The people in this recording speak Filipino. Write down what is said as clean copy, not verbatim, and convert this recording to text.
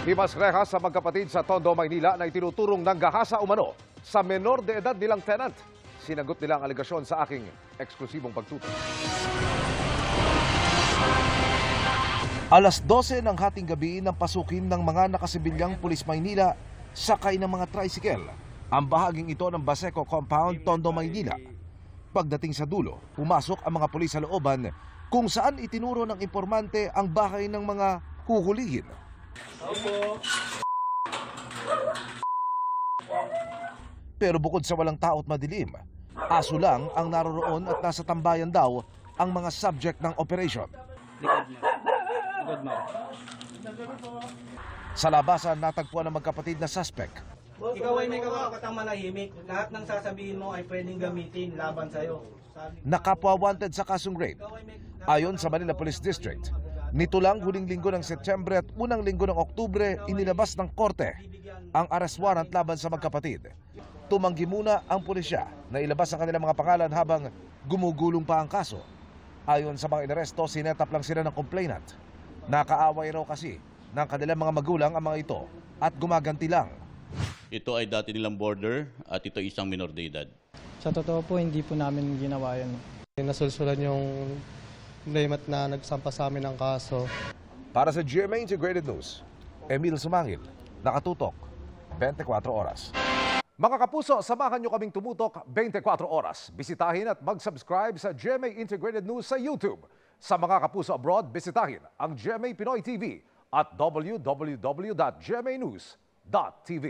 Himas rehas sa magkapatid sa Tondo, Maynila na itinuturong nanggahasa umano sa menor de edad nilang tenant. Sinagot nila ang alegasyon sa aking eksklusibong pagtutok. Alas 12 ng hating gabi nang pasukin ng mga nakasibilyang pulis Maynila sakay ng mga tricycle ang bahaging ito ng Baseco Compound, Tondo, Maynila. Pagdating sa dulo, pumasok ang mga pulis sa looban kung saan itinuro ng impormante ang bahay ng mga huhulihin. Pero bukod sa walang tao at madilim, aso lang ang naroroon at nasa tambayan daw ang mga subject ng operation. Sa labasan, natagpuan ng magkapatid na suspect. Ikaw ay may karapatang manahimik. Lahat ng sasabihin mo ay pwedeng gamitin laban sa'yo. Nakapwa wanted sa kasong rape. Ayon sa Manila Police District, nito lang huling linggo ng Setyembre at unang linggo ng Oktubre inilabas ng korte ang arrest warrant laban sa magkapatid. Tumanggi muna ang pulisya na ilabas ang kanilang mga pangalan habang gumugulong pa ang kaso. Ayon sa mga inaresto, sinetap lang sila ng complainant. Nakaaway raw kasi ng kanilang mga magulang ang mga ito at gumaganti lang. Ito ay dati nilang border at ito isang minor de edad. Sa totoo po, hindi po namin ginawa yun. Nasulsulan yung claimant na nagsampa sa amin ng kaso. Para sa GMA Integrated News, Emil Sumangil, nakatutok, 24 oras. Mga kapuso, samahan nyo kaming tumutok 24 oras. Bisitahin at mag-subscribe sa GMA Integrated News sa YouTube. Sa mga kapuso abroad, bisitahin ang GMA Pinoy TV at www.gmanews.tv.